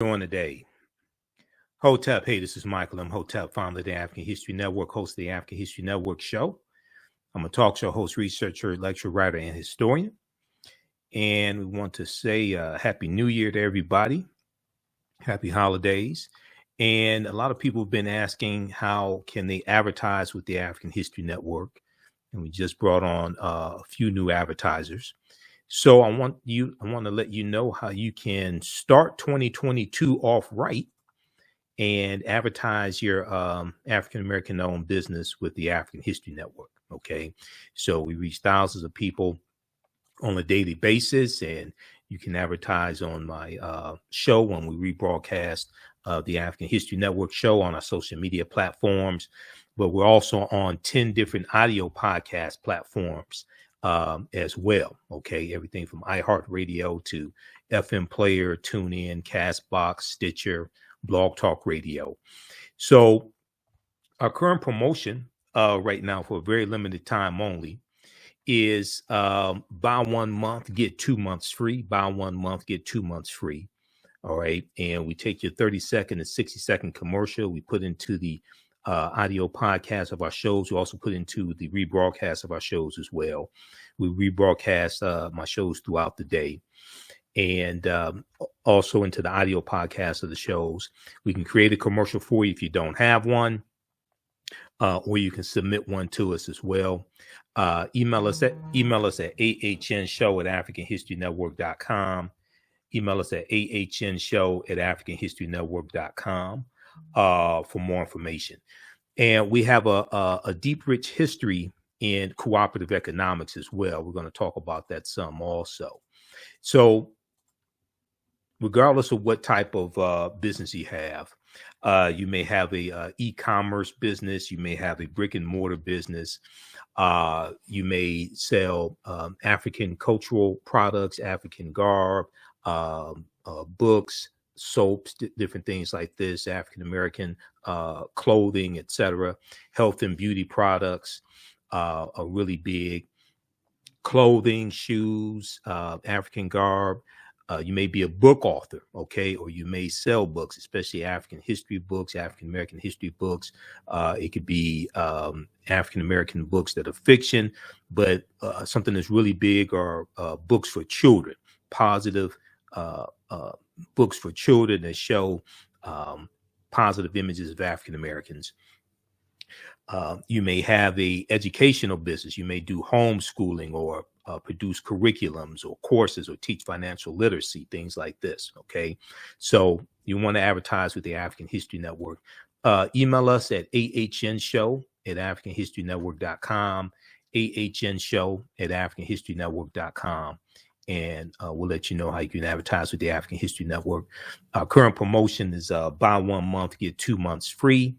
Doing today. Hotep, hey, this is Michael. I'm Hotep, founder of the African History Network, host of the African History Network show. I'm a talk show host, researcher, lecturer, writer, and historian. And we want to say Happy New Year to everybody. Happy holidays. And a lot of people have been asking how can they advertise with the African History Network. And we just brought on a few new advertisers. So I want to let you know how you can start 2022 off right and advertise your African American owned business with the African History Network. Okay. So we reach thousands of people on a daily basis, and you can advertise on my show when we rebroadcast the African History Network show on our social media platforms. But we're also on 10 different audio podcast platforms as well. Okay. Everything from iHeartRadio to FM Player, TuneIn, Castbox, Stitcher, Blog Talk Radio. So our current promotion right now for a very limited time only is buy 1 month, get 2 months free. Buy 1 month, get 2 months free. All right. And we take your 30-second and 60-second commercial. We put into the audio podcast of our shows. We also put into the rebroadcast of our shows as well. We rebroadcast my shows throughout the day. And also into the audio podcast of the shows. We can create a commercial for you if you don't have one, or you can submit one to us as well. Email us at ahnshow@africanhistorynetwork.com. Email us at ahnshow@africanhistorynetwork.com for more information. And we have a deep, rich history in cooperative economics as well. We're going to talk about that some also. So regardless of what type of business you have, you may have a e-commerce business, you may have a brick and mortar business, you may sell African cultural products, African garb, books, soaps, different things like this, African American clothing, etc. Health and beauty products are really big. Clothing, shoes, African garb. You may be a book author, okay, or you may sell books, especially African history books, African American history books. It could be African American books that are fiction, but something that's really big are books for children, positive books for children that show positive images of African Americans. You may have a educational business. You may do homeschooling or produce curriculums or courses or teach financial literacy, things like this. Okay. So you want to advertise with the African History Network. Email us at ahnshow@africanhistorynetwork.com, ahnshow@africanhistorynetwork.com. And we'll let you know how you can advertise with the African History Network. Our current promotion is buy 1 month, get 2 months free.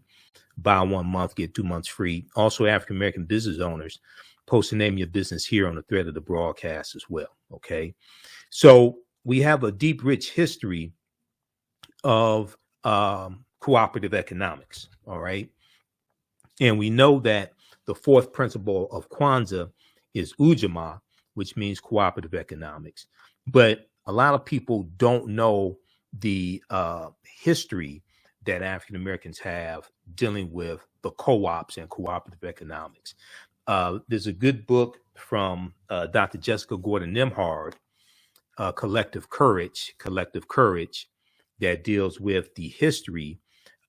Buy 1 month, get 2 months free. Also, African American business owners, post the name of your business here on the thread of the broadcast as well. Okay. So we have a deep, rich history of cooperative economics. All right. And we know that the fourth principle of Kwanzaa is Ujamaa, which means cooperative economics. But a lot of people don't know the history that African Americans have dealing with the co-ops and cooperative economics. There's a good book from Dr. Jessica Gordon Nimhard, Collective Courage, that deals with the history,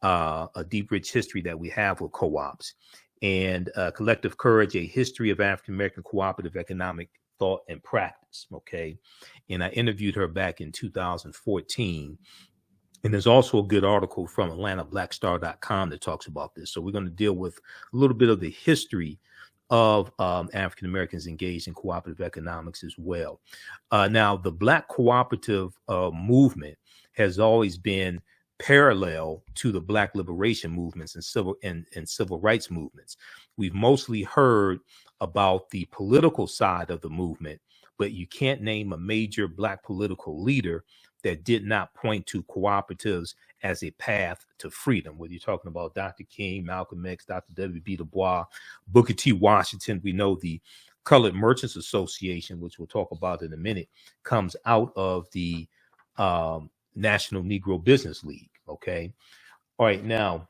a deep, rich history that we have with co-ops. And Collective Courage, A History of African American Cooperative Economic Thought and Practice. Okay. And I interviewed her back in 2014. And there's also a good article from AtlantaBlackStar.com that talks about this. So we're going to deal with a little bit of the history of African Americans engaged in cooperative economics as well. Now, the Black cooperative movement has always been parallel to the Black liberation movements and civil rights movements. We've mostly heard about the political side of the movement, but you can't name a major Black political leader that did not point to cooperatives as a path to freedom. Whether you're talking about Dr. King, Malcolm X, Dr. W.B. Du Bois, Booker T. Washington, we know the Colored Merchants Association, which we'll talk about in a minute, comes out of the National Negro Business League. Okay. All right. Now,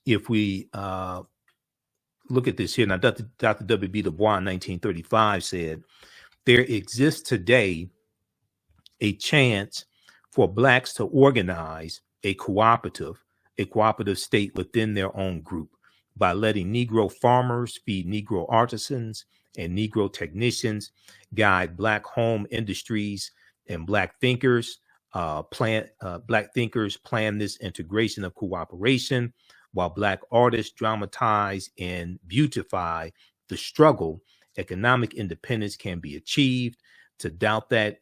if we look at this here, now Dr. W.B. Du Bois in 1935 said, there exists today a chance for blacks to organize a cooperative state within their own group by letting Negro farmers feed Negro artisans and Negro technicians, guide black home industries, and black thinkers plan this integration of cooperation, while black artists dramatize and beautify the struggle. Economic independence can be achieved. To doubt that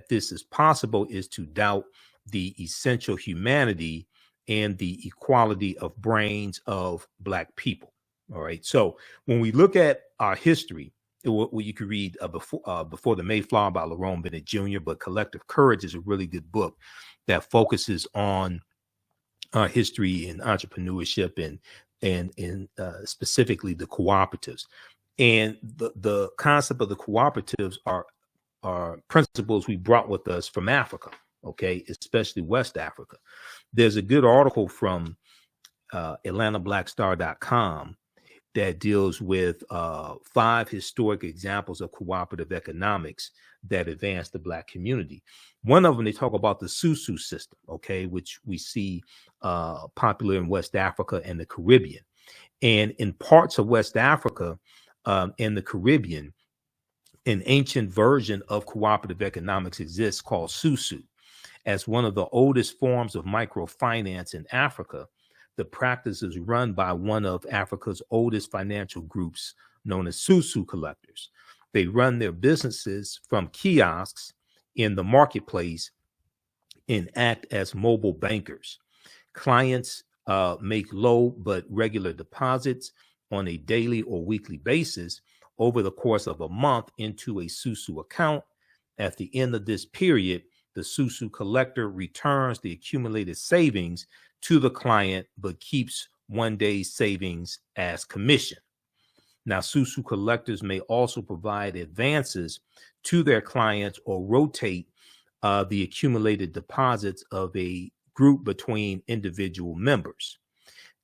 this is possible is to doubt the essential humanity and the equality of brains of black people. All right. So when we look at our history, you could read Before the Mayflower by Lerone Bennett Jr., but Collective Courage is a really good book that focuses on our history and entrepreneurship and specifically the cooperatives. And the concept of the cooperatives are principles we brought with us from Africa, okay, especially West Africa. There's a good article from AtlantaBlackStar.com that deals with 5 historic examples of cooperative economics that advance the black community. One of them, they talk about the Susu system, okay, which we see popular in West Africa and the Caribbean. And in parts of West Africa and the Caribbean, an ancient version of cooperative economics exists called Susu. As one of the oldest forms of microfinance in Africa, the practice is run by one of Africa's oldest financial groups, known as Susu collectors. They run their businesses from kiosks in the marketplace and act as mobile bankers. Clients make low but regular deposits on a daily or weekly basis over the course of a month into a Susu account. At the end of this period, the Susu collector returns the accumulated savings to the client, but keeps one day's savings as commission. Now, Susu collectors may also provide advances to their clients or rotate the accumulated deposits of a group between individual members.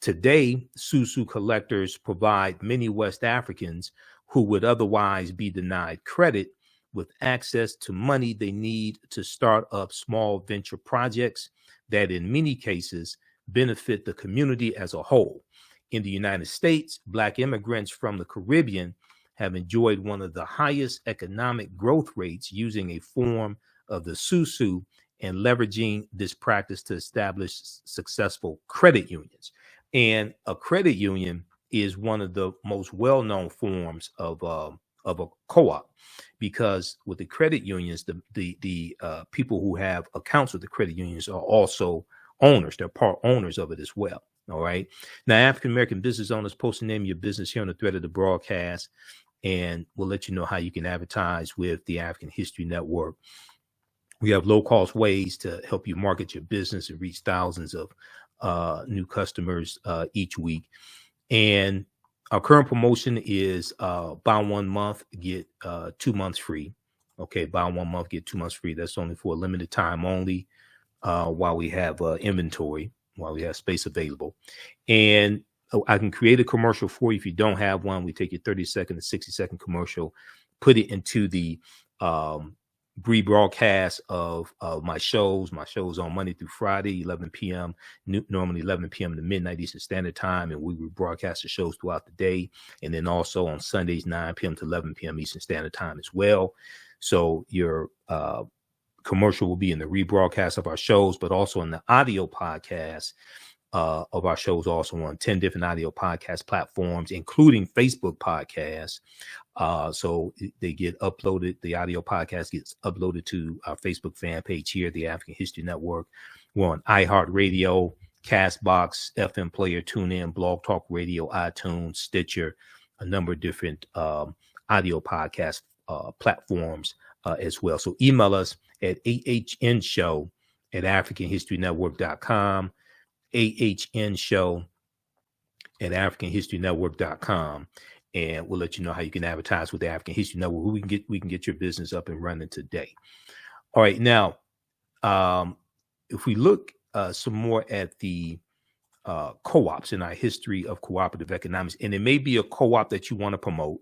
Today, Susu collectors provide many West Africans who would otherwise be denied credit with access to money they need to start up small venture projects that in many cases benefit the community as a whole. In the United States, Black immigrants from the Caribbean have enjoyed one of the highest economic growth rates using a form of the Susu and leveraging this practice to establish successful credit unions. And a credit union is one of the most well-known forms of a co-op, because with the credit unions, the people who have accounts with the credit unions are also owners. They're part owners of it as well. All right. Now, African-American business owners, post the name of your business here on the thread of the broadcast, and we'll let you know how you can advertise with the African History Network. We have low-cost ways to help you market your business and reach thousands of new customers each week. And our current promotion is buy 1 month, get 2 months free. Okay, buy 1 month, get 2 months free. That's only for a limited time only while we have inventory, while we have space available. And I can create a commercial for you. If you don't have one, we take your 30-second to 60-second commercial, put it into the rebroadcast of my shows. My shows on Monday through Friday, 11 p.m., normally 11 p.m. to midnight Eastern Standard Time, and we rebroadcast the shows throughout the day. And then also on Sundays, 9 p.m. to 11 p.m. Eastern Standard Time as well. So your commercial will be in the rebroadcast of our shows, but also in the audio podcast of our shows, also on 10 different audio podcast platforms, including Facebook podcasts. So they get uploaded. The audio podcast gets uploaded to our Facebook fan page here, the African History Network. We're on iHeartRadio, Castbox, FM Player, TuneIn, Blog Talk Radio, iTunes, Stitcher, a number of different audio podcast platforms as well. So email us at ahnshow@africanhistorynetwork.com, ahnshow@africanhistorynetwork.com, and we'll let you know how you can advertise with the African History Network. We can get your business up and running today. All right, now if we look some more at the co-ops in our history of cooperative economics, and it may be a co-op that you want to promote.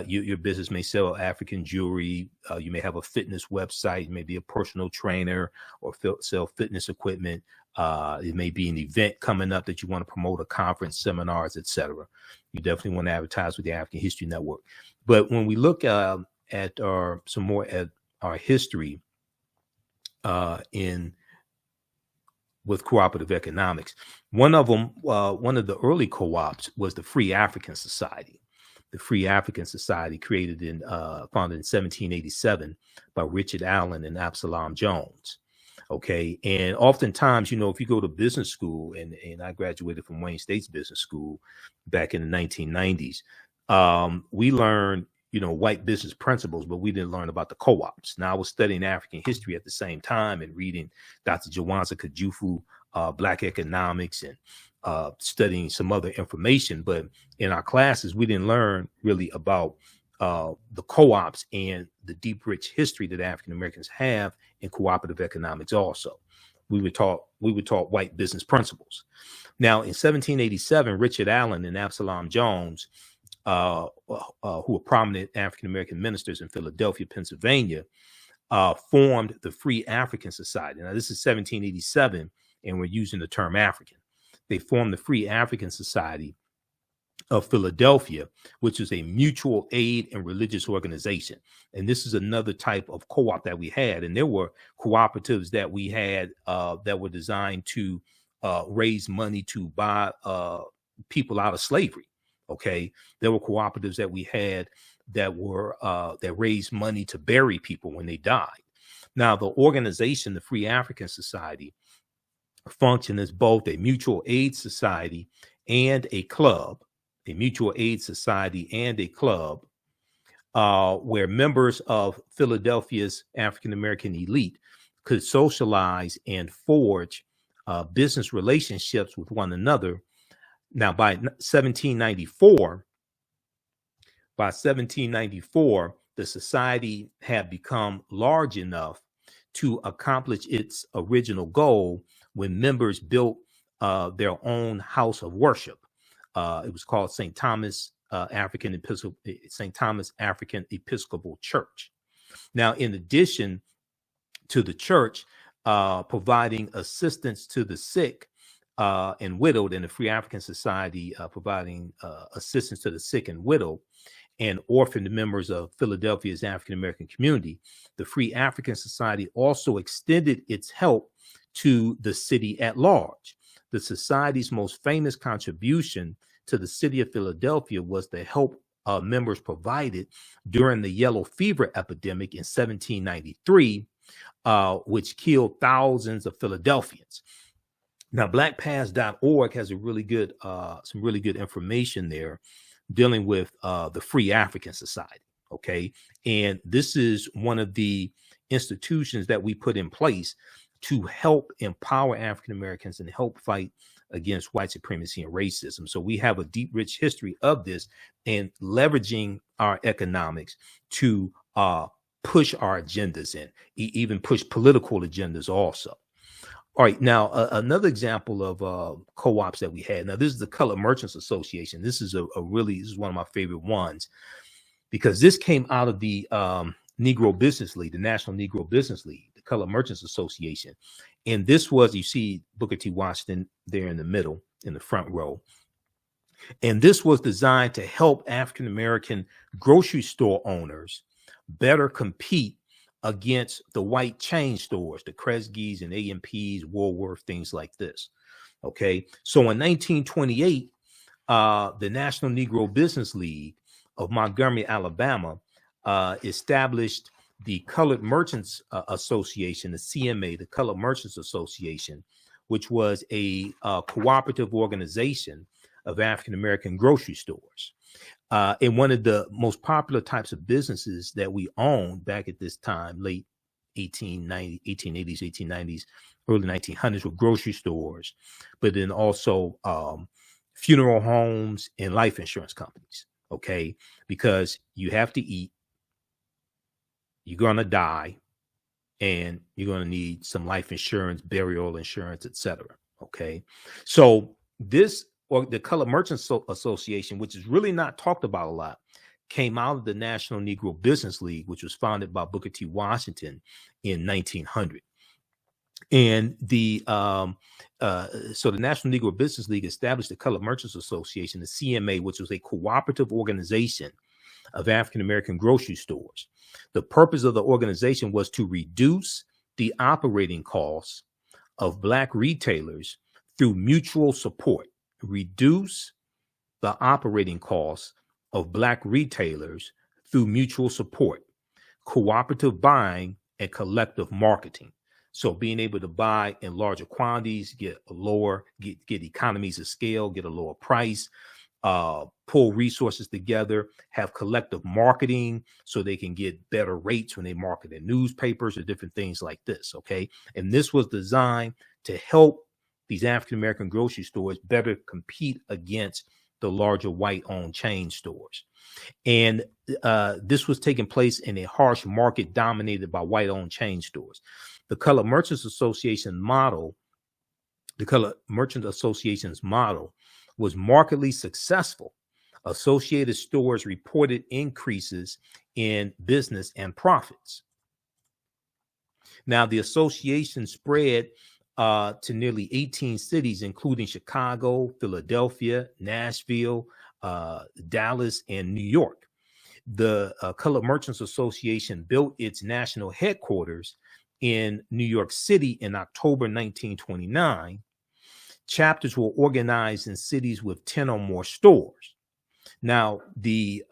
Your business may sell African jewelry. You may have a fitness website, maybe a personal trainer, or sell fitness equipment. It may be an event coming up that you want to promote, a conference, seminars, etc. You definitely want to advertise with the African History Network. But when we look at some more at our history with cooperative economics, one of the early co-ops was the Free African Society. The Free African Society, founded in 1787 by Richard Allen and Absalom Jones. Okay, and oftentimes, if you go to business school, and I graduated from Wayne State's business school back in the 1990s, we learned, white business principles, but we didn't learn about the co-ops. Now, I was studying African history at the same time and reading Dr. Jawanza Kajufu, Black Economics, and studying some other information. But in our classes, we didn't learn really about the co-ops and the deep, rich history that African Americans have in cooperative economics. Also, we were taught white business principles. Now, in 1787, Richard Allen and Absalom Jones, who were prominent African American ministers in Philadelphia, Pennsylvania, formed the Free African Society. Now, this is 1787, and we're using the term African. They formed the Free African Society of Philadelphia, which is a mutual aid and religious organization. And this is another type of co-op that we had. And there were cooperatives that we had that were designed to raise money to buy people out of slavery. Okay, there were cooperatives that we had that raised money to bury people when they died. Now, the organization, the Free African Society, functioned as both a mutual aid society and a club, where members of Philadelphia's African American elite could socialize and forge business relationships with one another. Now, by 1794, the society had become large enough to accomplish its original goal when members built their own house of worship. It was called St. Thomas African Episcopal Church. Now, in addition to the church providing assistance to the sick and widowed, and the Free African Society providing assistance to the sick and widowed and orphaned members of Philadelphia's African American community, the Free African Society also extended its help to the city at large. The society's most famous contribution to the city of Philadelphia was the help members provided during the yellow fever epidemic in 1793, which killed thousands of Philadelphians. Now, blackpast.org has some really good information there dealing with the Free African Society. Okay, and this is one of the institutions that we put in place to help empower African Americans and help fight against white supremacy and racism. So we have a deep, rich history of this and leveraging our economics to push our agendas and even push political agendas also. All right, now another example of co-ops that we had. Now, this is the Colored Merchants Association. This is this is one of my favorite ones because this came out of the Negro Business League, the National Negro Business League, the Colored Merchants Association. And this was, you see Booker T. Washington there in the middle, in the front row. And this was designed to help African American grocery store owners better compete against the white chain stores, the Kresge's and A&P's, Woolworth, things like this. Okay, so in 1928, the National Negro Business League of Montgomery, Alabama, established the Colored Merchants Association, the CMA, the Colored Merchants Association, which was a cooperative organization of African American grocery stores. And one of the most popular types of businesses that we owned back at this time, late 1880s, 1890s, early 1900s, were grocery stores, but then also funeral homes and life insurance companies. Okay, because you have to eat, you're gonna die, and you're going to need some life insurance, burial insurance, etc. Okay, so this, or the Colored Merchants Association, which is really not talked about a lot, came out of the National Negro Business League, which was founded by Booker T. Washington in 1900. And so the National Negro Business League established the Colored Merchants Association, the CMA, which was a cooperative organization of African American grocery stores. The purpose of the organization was to reduce the operating costs of Black retailers through mutual support. Reduce the operating costs of Black retailers through mutual support, cooperative buying, and collective marketing. So being able to buy in larger quantities, get economies of scale, get a lower price, pull resources together, have collective marketing so they can get better rates when they market in newspapers or different things like this. Okay. And this was designed to help these African-American grocery stores better compete against the larger white-owned chain stores. And this was taking place in a harsh market dominated by white-owned chain stores. The Colored Merchants Association model, the Colored Merchant Association's model, was markedly successful. Associated stores reported increases in business and profits. Now, the association spread to nearly 18 cities, including Chicago, Philadelphia, Nashville, Dallas, and New York. The Colored Merchants Association built its national headquarters in New York City in October 1929. Chapters were organized in cities with 10 or more stores. Now, the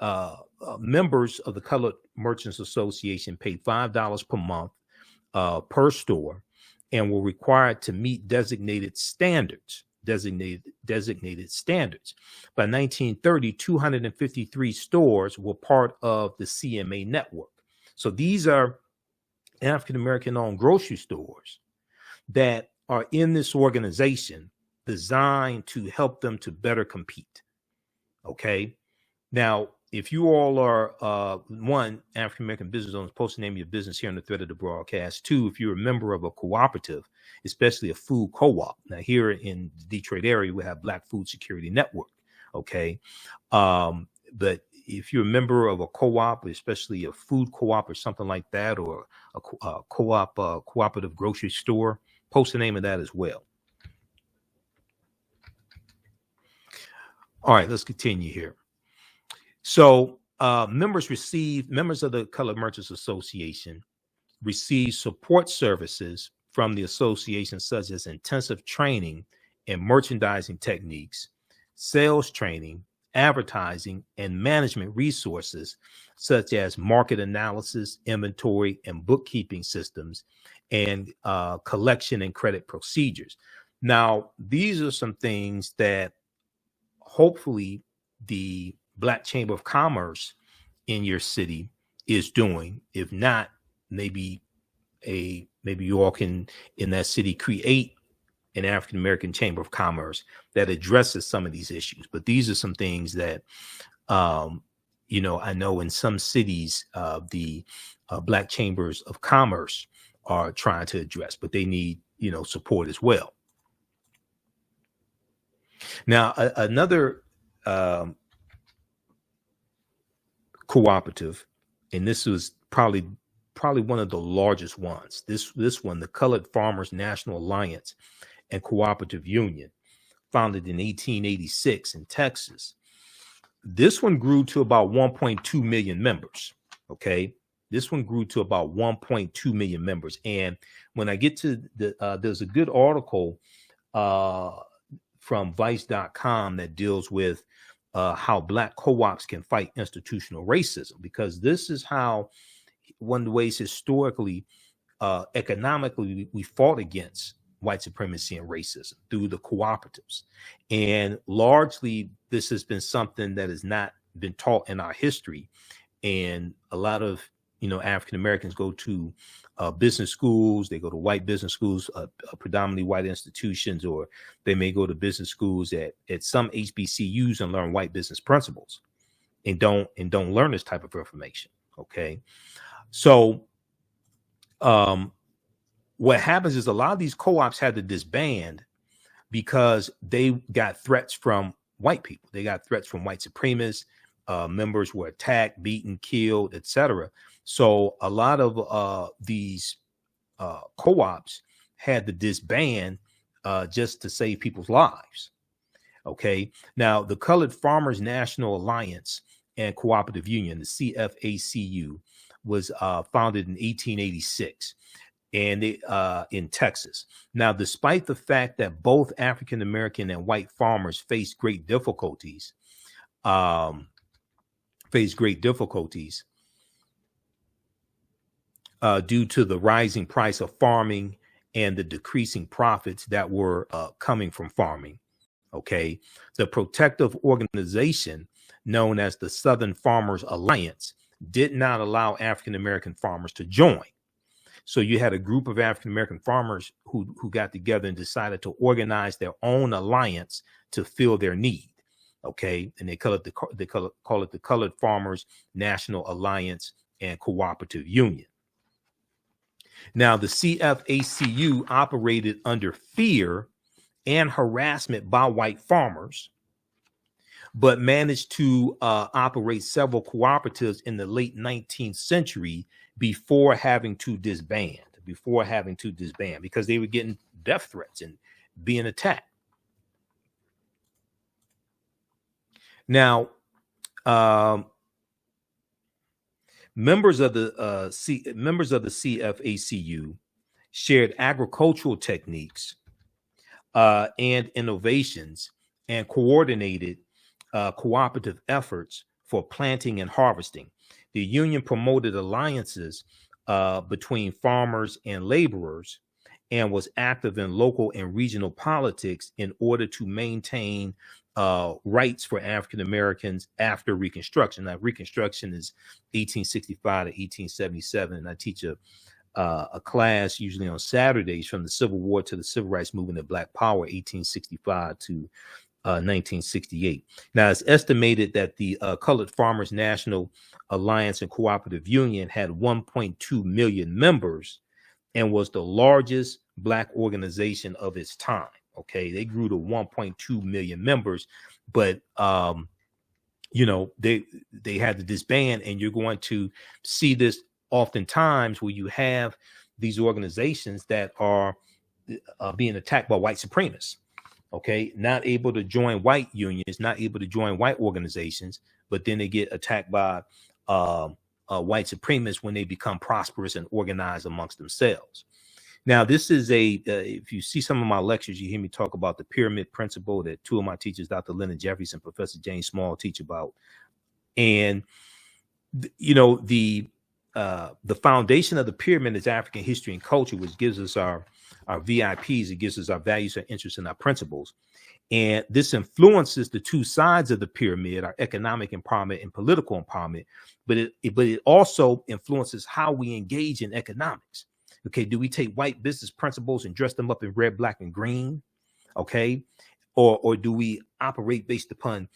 members of the Colored Merchants Association paid $5 per month per store and were required to meet designated standards. By 1930, 253 stores were part of the CMA network. So these are African-American owned grocery stores that are in this organization designed to help them to better compete. Okay. Now, if you all are, one, African-American business owners, post the name of your business here on the thread of the broadcast. Two, if you're a member of a cooperative, especially a food co-op. Now, here in the Detroit area, we have Black Food Security Network. Okay. But if you're a member of a co-op, especially a food co-op or something like that, or a co-op, cooperative grocery store, post the name of that as well. All right, let's continue here. So members of the Colored Merchants Association receive support services from the association, such as intensive training in merchandising techniques, sales training, advertising, and management resources, such as market analysis, inventory, and bookkeeping systems, and collection and credit procedures. Now, these are some things that hopefully the Black Chamber of Commerce in your city is doing. If not, maybe you all can in that city create an African American Chamber of Commerce that addresses some of these issues. But these are some things that I know in some cities the Black Chambers of Commerce are trying to address, but they need support as well. Now, another cooperative, and this was probably one of the largest ones. This one, the Colored Farmers National Alliance and Cooperative Union, founded in 1886 in Texas. This one grew to about 1.2 million members. Okay, this one grew to about 1.2 million members. And when I get to there's a good article from Vice.com that deals with how Black co-ops can fight institutional racism, because this is how one of the ways historically, economically, we fought against white supremacy and racism through the cooperatives. And largely, this has been something that has not been taught in our history. And a lot of, African Americans go to business schools, they go to white business schools, predominantly white institutions, or they may go to business schools at some HBCUs and learn white business principles and don't learn this type of information. Okay. So what happens is a lot of these co-ops had to disband because they got threats from white people. They got threats from white supremacists. Members were attacked, beaten, killed, etc. So a lot of these co-ops had to disband just to save people's lives. Okay. Now, the Colored Farmers National Alliance and Cooperative Union, the CFACU, was founded in 1886 and in Texas. Now, despite the fact that both African American and white farmers faced great difficulties, due to the rising price of farming and the decreasing profits that were coming from farming. Okay, the protective organization known as the Southern Farmers Alliance did not allow African American farmers to join. So you had a group of African American farmers who got together and decided to organize their own alliance to fill their need. Okay, and they call it the Colored Farmers National Alliance and Cooperative Union. Now, the CFACU operated under fear and harassment by white farmers, but managed to operate several cooperatives in the late 19th century before having to disband, because they were getting death threats and being attacked. Now, members of the CFACU shared agricultural techniques and innovations and coordinated cooperative efforts for planting and harvesting. The union promoted alliances between farmers and laborers and was active in local and regional politics in order to maintain rights for African Americans after Reconstruction. Now, Reconstruction is 1865 to 1877, and I teach a class usually on Saturdays from the Civil War to the Civil Rights Movement of Black Power, 1865 to 1968. Now, it's estimated that the Colored Farmers National Alliance and Cooperative Union had 1.2 million members and was the largest Black organization of its time. Okay, they grew to 1.2 million members, but they had to disband, and you're going to see this oftentimes where you have these organizations that are being attacked by white supremacists. Okay, not able to join white unions, not able to join white organizations, but then they get attacked by white supremacists when they become prosperous and organized amongst themselves. Now, this is if you see some of my lectures, you hear me talk about the pyramid principle that two of my teachers, Dr. Leonard Jeffries and Professor James Small, teach about. And, the foundation of the pyramid is African history and culture, which gives us our VIPs. It gives us our values, our interests, and our principles. And this influences the two sides of the pyramid, our economic empowerment and political empowerment. But it also influences how we engage in economics. Okay, do we take white business principles and dress them up in red, black, and green? Okay, or do we operate based upon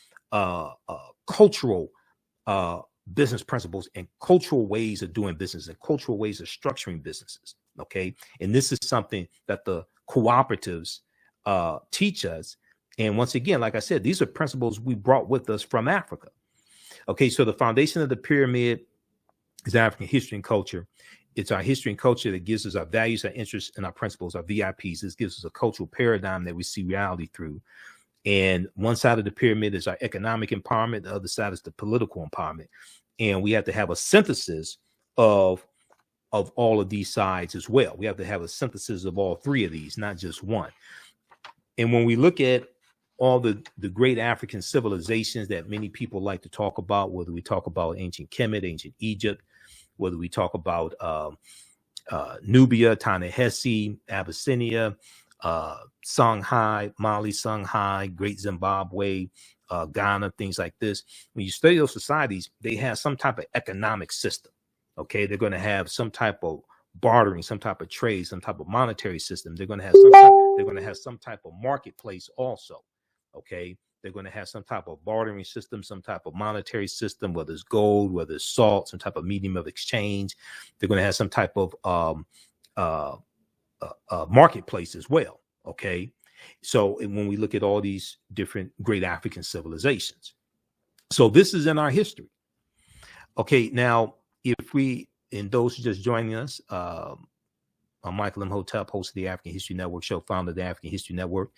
cultural business principles and cultural ways of doing business and cultural ways of structuring businesses? Okay, and this is something that the cooperatives teach us. And once again, like I said, these are principles we brought with us from Africa. Okay, so the foundation of the pyramid is African history and culture. It's our history and culture that gives us our values, our interests, and our principles, our VIPs. This gives us a cultural paradigm that we see reality through. And one side of the pyramid is our economic empowerment. The other side is the political empowerment. And we have to have a synthesis of all of these sides as well. We have to have a synthesis of all three of these, not just one. And when we look at all the great African civilizations that many people like to talk about, whether we talk about ancient Kemet, ancient Egypt, whether we talk about Nubia, Ta-Nehisi, Abyssinia, Songhai, Mali, Songhai, Great Zimbabwe, Ghana, things like this. When you study those societies, they have some type of economic system. Okay, they're going to have some type of bartering, some type of trade, some type of monetary system. They're going to have some type of marketplace also. Okay, they're going to have some type of bartering system, some type of monetary system, whether it's gold, whether it's salt, some type of medium of exchange. They're going to have some type of marketplace as well. Okay. So when we look at all these different great African civilizations, so this is in our history. Okay. Now, if we, and those who just joining us, I'm Michael Imhotep, host of the African History Network show, founder of the African History Network.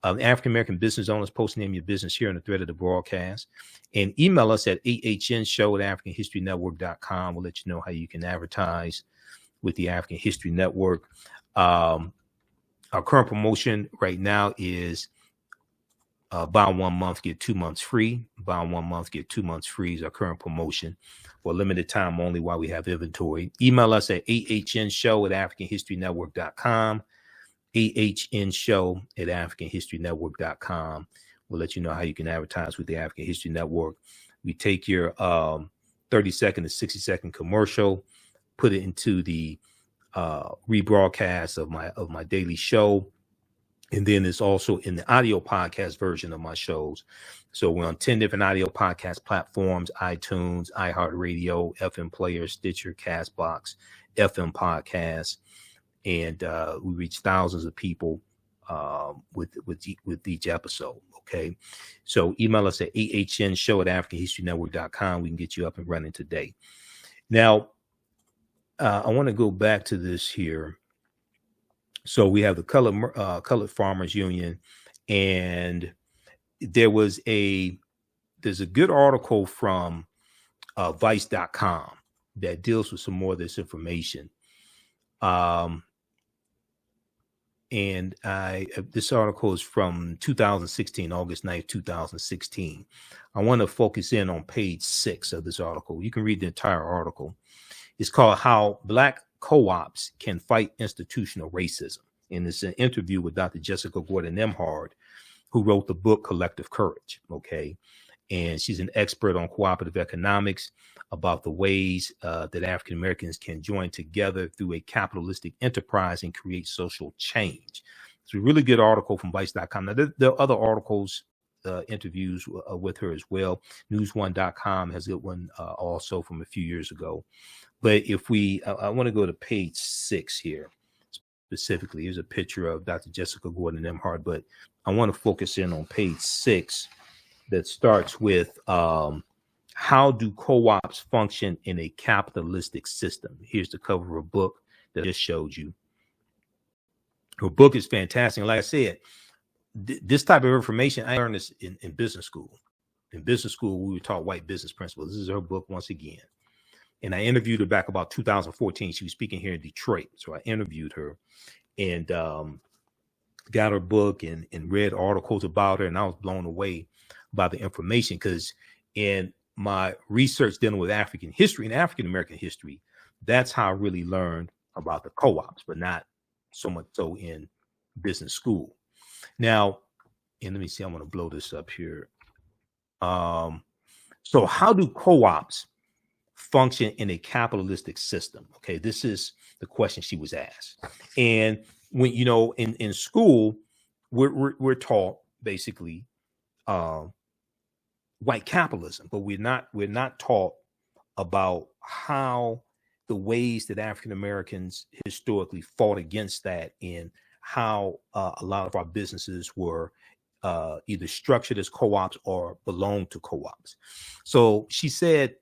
African American business owners, post name your business here in the thread of the broadcast, and email us at ahnshow@africanhistorynetwork.com. We'll let you know how you can advertise with the African History Network. Our current promotion right now is buy 1 month, get 2 months free. Buy 1 month, get 2 months free is our current promotion for limited time only while we have inventory. Email us at ahnshow@africanhistorynetwork.com. ahnshow@africanhistorynetwork.com. We'll let you know how you can advertise with the African History Network. We take your 30-second to 60-second commercial, put it into the rebroadcast of my daily show. And then it's also in the audio podcast version of my shows. So we're on 10 different audio podcast platforms: iTunes, iHeartRadio, FM Player, Stitcher, Castbox, FM Podcasts. And we reach thousands of people with each episode. Okay. So email us at ahnshow@africanhistorynetwork.com. We can get you up and running today. Now, I want to go back to this here. So we have the Colored Farmers Union, and there's a good article from Vice.com that deals with some more of this information. And this article is from 2016, August 9th, 2016. I want to focus in on page 6 of this article. You can read the entire article. It's called How Black Co-ops Can Fight Institutional Racism. And it's an interview with Dr. Jessica Gordon-Nembhard, who wrote the book Collective Courage. Okay. And she's an expert on cooperative economics, about the ways that African Americans can join together through a capitalistic enterprise and create social change. It's a really good article from Vice.com. Now, there are other articles, interviews with her as well. News1.com has a good one also from a few years ago. But if I want to go to page 6 here specifically. Here's a picture of Dr. Jessica Gordon-Nembhard, but I want to focus in on page 6 that starts with how do co-ops function in a capitalistic system? Here's the cover of a book that I just showed you. Her book is fantastic. Like I said, this type of information, I learned this in business school. In business school, we were taught white business principles. This is her book once again. And I interviewed her back about 2014. She was speaking here in Detroit. So I interviewed her and got her book and read articles about her. And I was blown away by the information, because in my research dealing with African history and African American history, that's how I really learned about the co-ops, but not so much so in business school. Now, and let me see, I'm going to blow this up here. So how do co-ops function in a capitalistic system? Okay, this is the question she was asked. And when, you know, in school, we're taught basically white capitalism, but we're not taught about how the ways that African Americans historically fought against that, and how a lot of our businesses were either structured as co-ops or belonged to co-ops. So she said,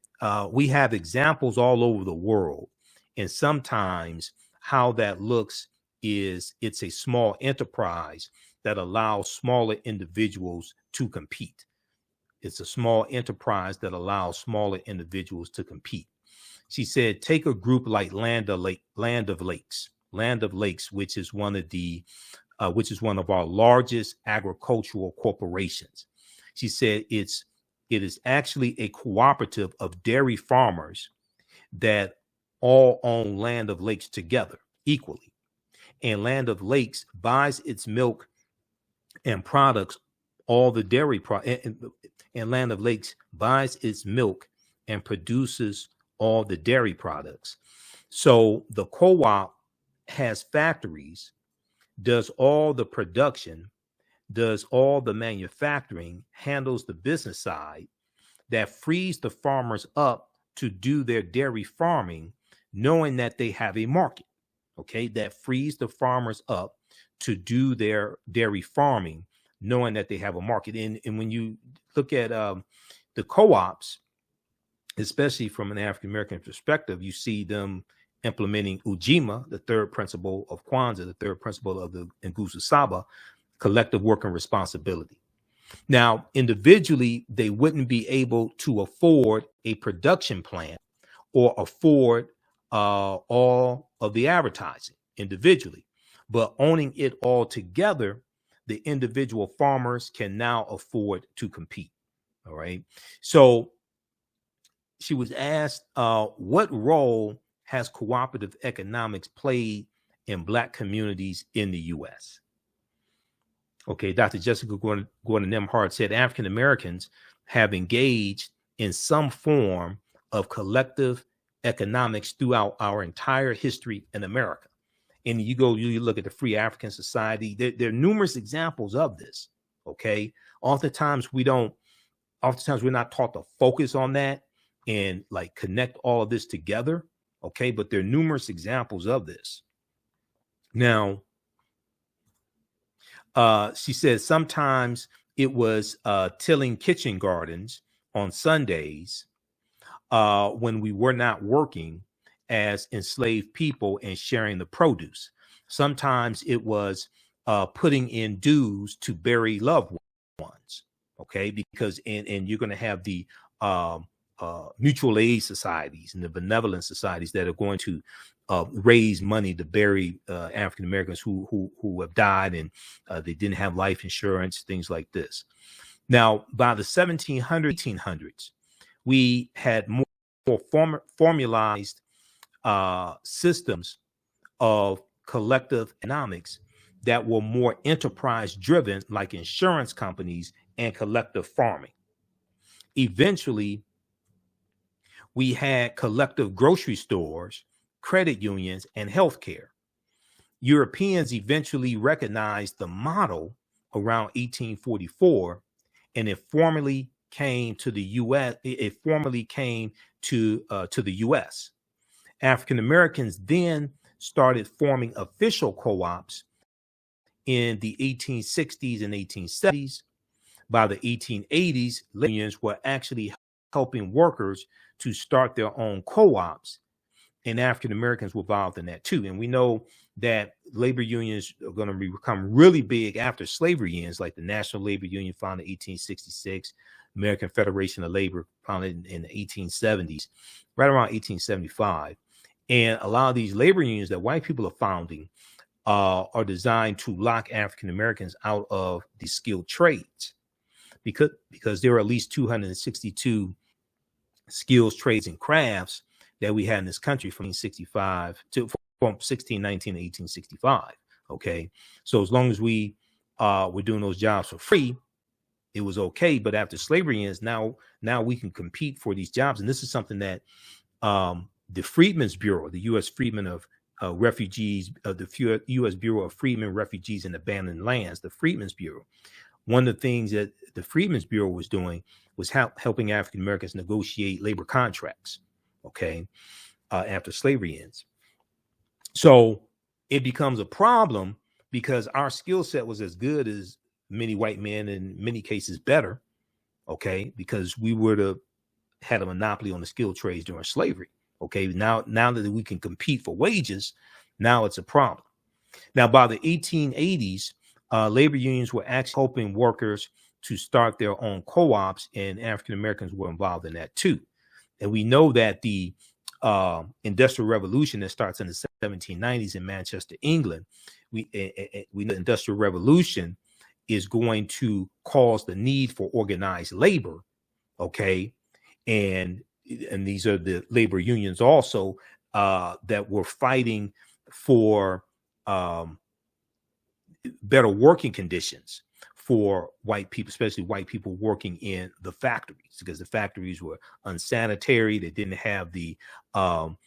we have examples all over the world, and sometimes how that looks is it's a small enterprise that allows smaller individuals to compete. It's a small enterprise that allows smaller individuals to compete. She said, take a group like Land of Lakes, which is one of our largest agricultural corporations. She said it is actually a cooperative of dairy farmers that all own Land of Lakes together equally. And Land of Lakes buys its milk and products, all the dairy and Land of Lakes buys its milk and produces all the dairy products. So the co-op has factories, does all the production, does all the manufacturing, handles the business side, that frees the farmers up to do their dairy farming, knowing that they have a market. okay, that frees the farmers up to do their dairy farming, knowing that they have a market. And when you look at the co-ops, especially from an African American perspective, you see them implementing Ujima, the third principle of Kwanzaa, the third principle of the Nguzo Saba, collective working responsibility. Now, individually, they wouldn't be able to afford a production plant or afford all of the advertising individually, but owning it all together, the individual farmers can now afford to compete. All right. So she was asked, what role has cooperative economics played in Black communities in the U.S.? Okay, Dr. Jessica Gordon Nemhard said African Americans have engaged in some form of collective economics throughout our entire history in America. And you look at the Free African Society, there are numerous examples of this. Okay, oftentimes we're not taught to focus on that and like connect all of this together. Okay, but there are numerous examples of this. Now, she says sometimes it was tilling kitchen gardens on Sundays when we were not working as enslaved people and sharing the produce. Sometimes it was putting in dues to bury loved ones. Okay, because and you're going to have the mutual aid societies and the benevolent societies that are going to raise money to bury African Americans who have died and they didn't have life insurance, things like this. Now, by the 1700s, 1800s, we had more formalized systems of collective economics that were more enterprise driven, like insurance companies and collective farming. Eventually, we had collective grocery stores, credit unions, and healthcare. Europeans eventually recognized the model around 1844, and it formally came to the U.S. It formally came to the U.S. African Americans then started forming official co-ops in the 1860s and 1870s. By the 1880s, labor unions were actually helping workers to start their own co-ops, and African Americans were involved in that too. And we know that labor unions are going to become really big after slavery ends, like the National Labor Union founded in 1866, American Federation of Labor founded in the 1870s, right around 1875. And a lot of these labor unions that white people are founding are designed to lock African Americans out of the skilled trades, because there are at least 262 skills, trades, and crafts that we had in this country from 1619 to 1865. Okay, so as long as we were doing those jobs for free, it was okay. But after slavery ends, now we can compete for these jobs, and this is something that the Freedmen's Bureau, the U.S. Freedmen of Refugees, the U.S. Bureau of Freedmen, Refugees, and Abandoned Lands, the Freedmen's Bureau. One of the things that the Freedmen's Bureau was doing was helping African Americans negotiate labor contracts, okay, after slavery ends. So it becomes a problem because our skill set was as good as many white men, in many cases better, okay, because we would have had a monopoly on the skilled trades during slavery. Okay, now that we can compete for wages, now it's a problem. Now, by the 1880s, labor unions were actually helping workers to start their own co-ops, and African Americans were involved in that too. And we know that the Industrial Revolution that starts in the 1790s in Manchester, England, we know the Industrial Revolution is going to cause the need for organized labor. Okay, and these are the labor unions also that were fighting for better working conditions for white people, especially white people working in the factories, because the factories were unsanitary. They didn't have the 8-day,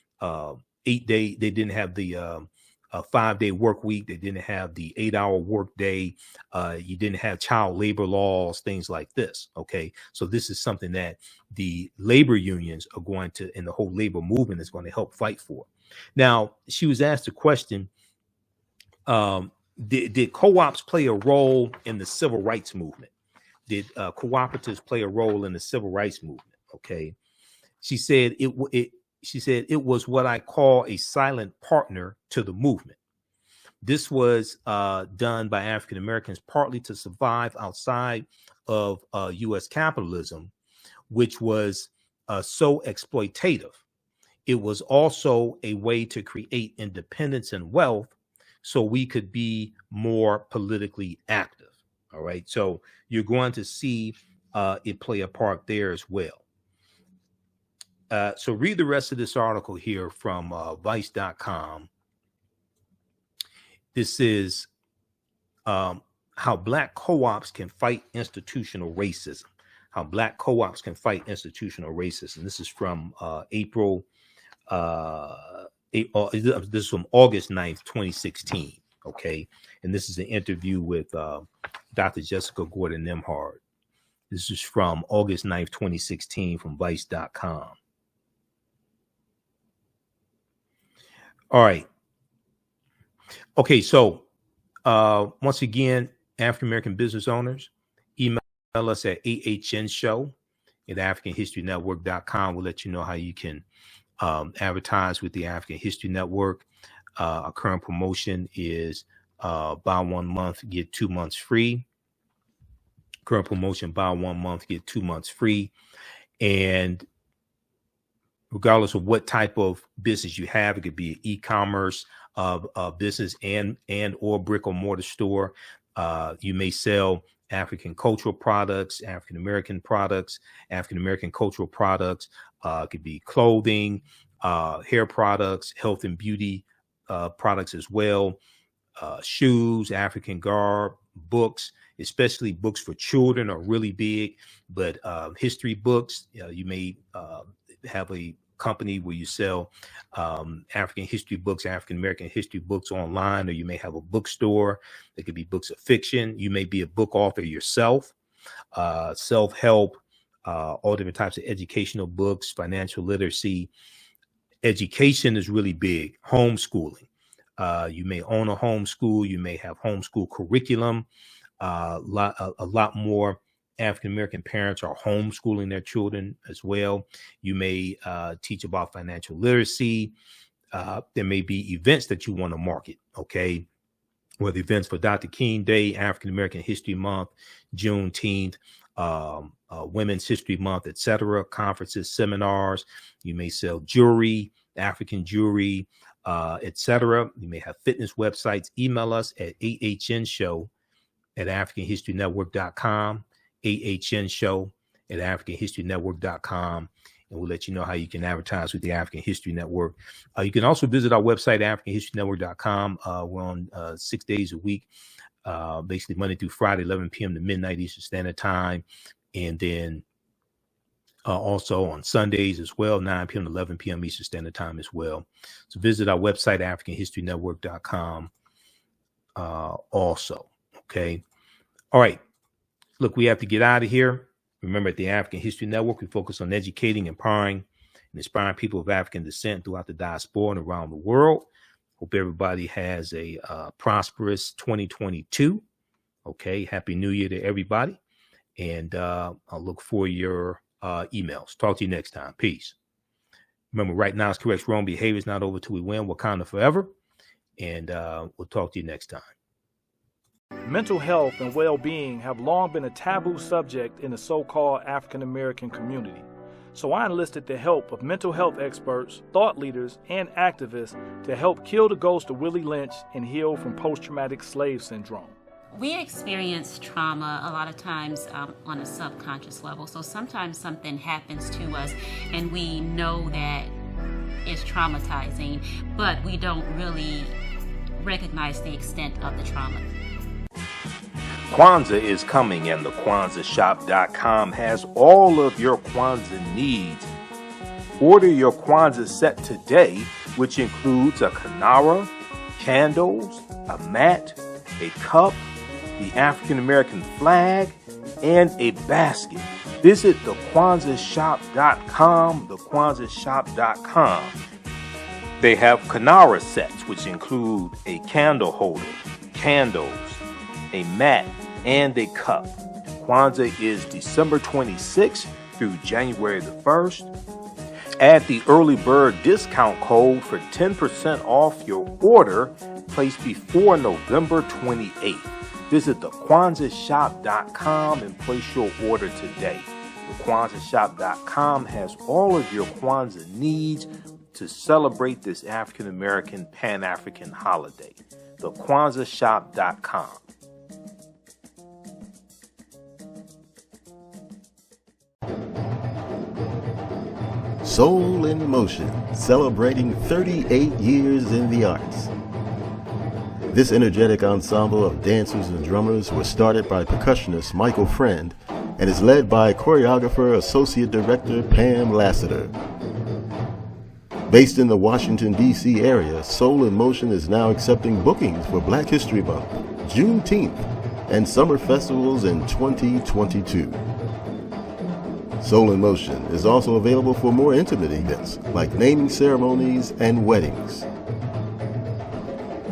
they didn't have the 5-day work week. They didn't have the 8-hour work day. You didn't have child labor laws, things like this. Okay, so this is something that the labor unions are going to, and the whole labor movement is going to help fight for. Now, she was asked a question, did co-ops play a role in the civil rights movement? Did cooperatives play a role in the civil rights movement? Okay. She said it was what I call a silent partner to the movement. This was done by African Americans partly to survive outside of U.S. capitalism, which was so exploitative. It was also a way to create independence and wealth so we could be more politically active. All right. So you're going to see it play a part there as well. So read the rest of this article here from vice.com. This is how Black co-ops can fight institutional racism. How Black co-ops can fight institutional racism. This is from April. This is from August 9th, 2016. Okay. And this is an interview with Dr. Jessica Gordon Nemhard. This is from August 9th, 2016 from vice.com. All right. Okay. So once again, African-American business owners, email us at ahnshow@africanhistorynetwork.com. We'll let you know how you can advertise with the African History Network. Our current promotion is buy 1 month, get 2 months free. Current promotion, buy 1 month, get 2 months free. And regardless of what type of business you have, it could be an e-commerce business and or brick or mortar store. You may sell African cultural products, African American products, African American cultural products. It could be clothing, hair products, health and beauty products as well, shoes, African garb, books, especially books for children are really big, but history books, you may have a company where you sell African history books, African American history books online, or you may have a bookstore. There could be books of fiction. You may be a book author yourself, self-help, all different types of educational books, financial literacy. Education is really big. Homeschooling. You may own a homeschool. You may have homeschool curriculum. A lot more African-American parents are homeschooling their children as well. You may teach about financial literacy. There may be events that you want to market, okay? Whether events for Dr. King Day, African-American History Month, Juneteenth, Women's History Month, etc., conferences, seminars. You may sell jewelry, African jewelry, etc. You may have fitness websites. Email us at ahnshow@africanhistorynetwork.com, ahnshow@africanhistorynetwork.com, and we'll let you know how you can advertise with the African History Network. You can also visit our website, africanhistorynetwork.com. We're on 6 days a week, basically Monday through Friday, 11 p.m. to midnight Eastern Standard Time. And then also on Sundays as well, 9 p.m. to 11 p.m. Eastern Standard Time as well. So visit our website, africanhistorynetwork.com also. Okay. All right. Look, we have to get out of here. Remember, at the African History Network, we focus on educating, empowering, and inspiring people of African descent throughout the diaspora and around the world. Hope everybody has a prosperous 2022. Okay. Happy New Year to everybody. And I'll look for your emails. Talk to you next time. Peace. Remember, right now is correct. Wrong behavior is not over till we win. Wakanda forever. And we'll talk to you next time. Mental health and well-being have long been a taboo subject in the so-called African American community. So I enlisted the help of mental health experts, thought leaders, and activists to help kill the ghost of Willie Lynch and heal from post-traumatic slave syndrome. We experience trauma a lot of times on a subconscious level. So sometimes something happens to us and we know that it's traumatizing, but we don't really recognize the extent of the trauma. Kwanzaa is coming, and the KwanzaaShop.com has all of your Kwanzaa needs. Order your Kwanzaa set today, which includes a kinara, candles, a mat, a cup, the African American flag, and a basket. Visit the KwanzaaShop.com, the KwanzaaShop.com. They have Kanara sets, which include a candle holder, candles, a mat, and a cup. Kwanzaa is December 26th through January the 1st. Add the early bird discount code for 10% off your order placed before November 28th. Visit thekwanzaashop.com and place your order today. Thekwanzaashop.com has all of your Kwanzaa needs to celebrate this African American Pan-African holiday. Thekwanzaashop.com. Soul in Motion, celebrating 38 years in the arts. This energetic ensemble of dancers and drummers was started by percussionist Michael Friend and is led by choreographer Associate Director Pam Lassiter. Based in the Washington, D.C. area, Soul in Motion is now accepting bookings for Black History Month, Juneteenth, and summer festivals in 2022. Soul in Motion is also available for more intimate events like naming ceremonies and weddings.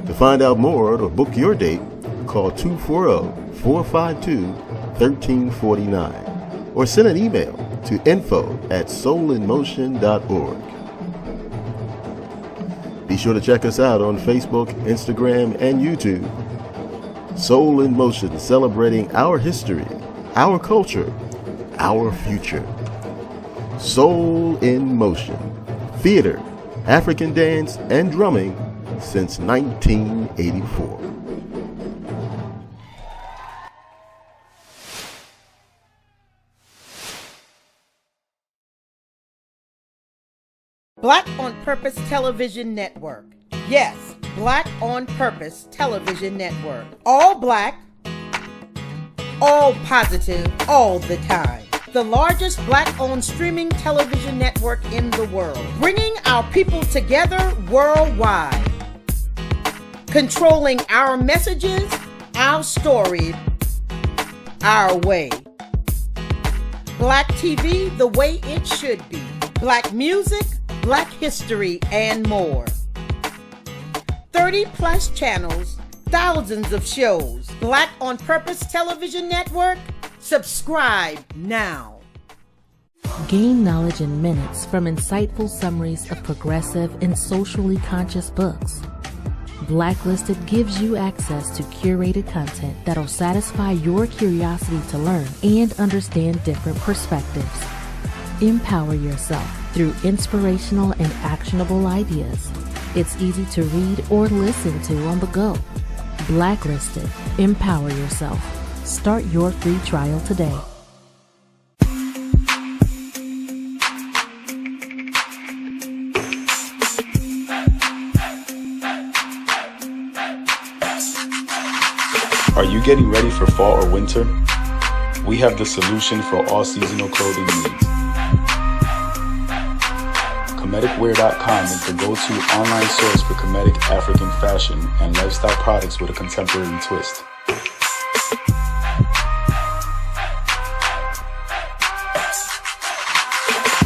To find out more or book your date, call 240-452-1349 or send an email to info@soulinmotion.org. Be sure to check us out on Facebook, Instagram, and YouTube. Soul in Motion, celebrating our history, our culture, our future. Soul in Motion. Theater, African dance, and drumming since 1984. Black on Purpose Television Network. Yes, Black on Purpose Television Network. All black, all positive, all the time. The largest Black-owned streaming television network in the world, bringing our people together worldwide. Controlling our messages, our stories, our way. Black TV the way it should be. Black music, Black history, and more. 30 plus channels, thousands of shows. Black on Purpose Television Network. Subscribe now. Gain knowledge in minutes from insightful summaries of progressive and socially conscious books. Blacklisted gives you access to curated content that'll satisfy your curiosity to learn and understand different perspectives. Empower yourself through inspirational and actionable ideas. It's easy to read or listen to on the go. Blacklisted. Empower yourself. Start your free trial today. Are you getting ready for fall or winter? We have the solution for all seasonal clothing needs. Comedicwear.com is the go-to online source for Comedic African fashion and lifestyle products with a contemporary twist.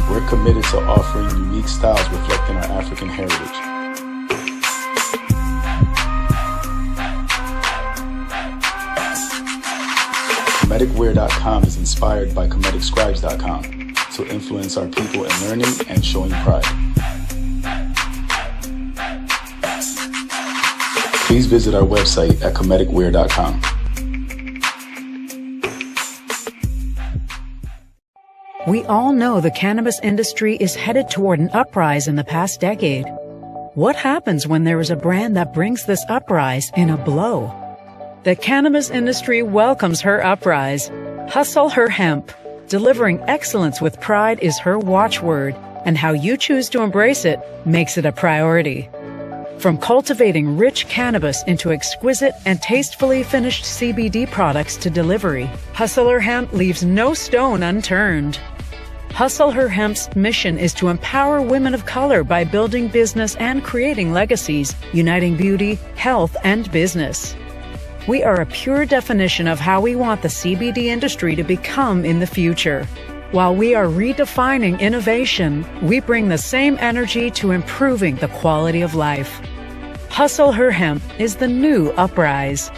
We're committed to offering unique styles reflecting our African heritage. Comedicwear.com is inspired by ComedicScribes.com to influence our people in learning and showing pride. Please visit our website at comedicwear.com. We all know the cannabis industry is headed toward an uprise in the past decade. What happens when there is a brand that brings this uprise in a blow? The cannabis industry welcomes her uprise. Hustle her hemp. Delivering excellence with pride is her watchword, and how you choose to embrace it makes it a priority. From cultivating rich cannabis into exquisite and tastefully finished CBD products to delivery, Hustle Her Hemp leaves no stone unturned. Hustle Her Hemp's mission is to empower women of color by building business and creating legacies, uniting beauty, health, and business. We are a pure definition of how we want the CBD industry to become in the future. While we are redefining innovation, we bring the same energy to improving the quality of life. Hustle Her Hemp is the new Uprise.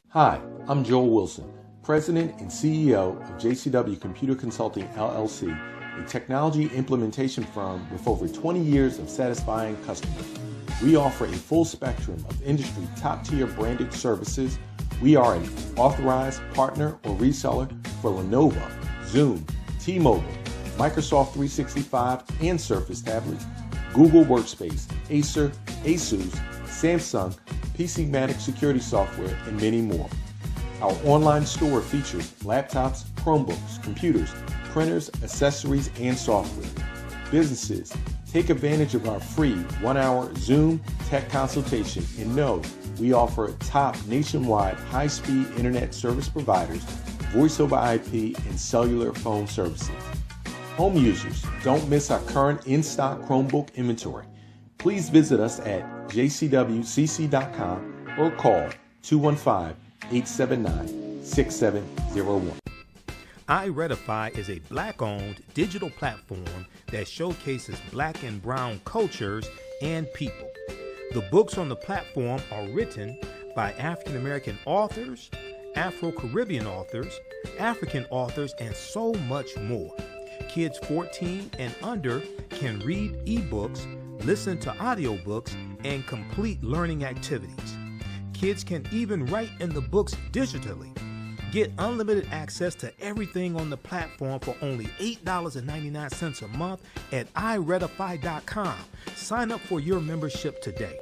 Hi, I'm Joel Wilson, President and CEO of JCW Computer Consulting LLC, a technology implementation firm with over 20 years of satisfying customers. We offer a full spectrum of industry top-tier branded services. We are an authorized partner or reseller for Lenovo, Zoom, T-Mobile, Microsoft 365 and Surface tablets, Google Workspace, Acer, Asus, Samsung, PCmatic security software, and many more. Our online store features laptops, Chromebooks, computers, printers, accessories, and software. Businesses, take advantage of our free 1-hour Zoom tech consultation and know we offer top nationwide high-speed internet service providers, voice over IP, and cellular phone services. Home users, don't miss our current in-stock Chromebook inventory. Please visit us at jcwcc.com or call 215-879-6701. iRedify is a Black-owned digital platform that showcases Black and Brown cultures and people. The books on the platform are written by African American authors, Afro-Caribbean authors, African authors, and so much more. Kids 14 and under can read ebooks, listen to audiobooks, and complete learning activities. Kids can even write in the books digitally. Get unlimited access to everything on the platform for only $8.99 a month at iRedify.com. Sign up for your membership today.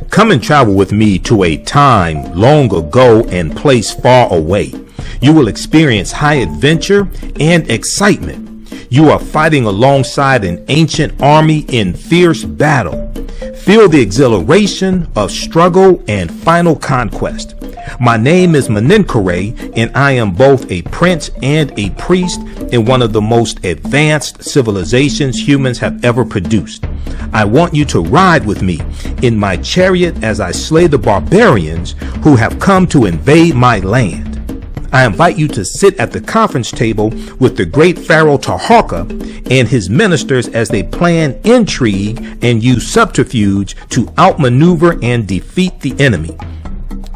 Come and travel with me to a time long ago and place far away. You will experience high adventure and excitement. You are fighting alongside an ancient army in fierce battle. Feel the exhilaration of struggle and final conquest. My name is Meninkere, and I am both a prince and a priest in one of the most advanced civilizations humans have ever produced. I want you to ride with me in my chariot as I slay the barbarians who have come to invade my land. I invite you to sit at the conference table with the great Pharaoh Taharka and his ministers as they plan intrigue and use subterfuge to outmaneuver and defeat the enemy.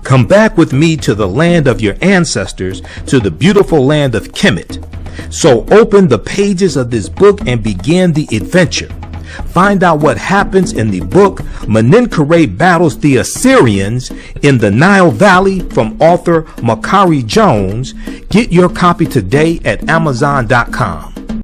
Come back with me to the land of your ancestors, to the beautiful land of Kemet. So open the pages of this book and begin the adventure. Find out what happens in the book Meninkere Battles the Assyrians in the Nile Valley from author Makari Jones. Get your copy today at Amazon.com.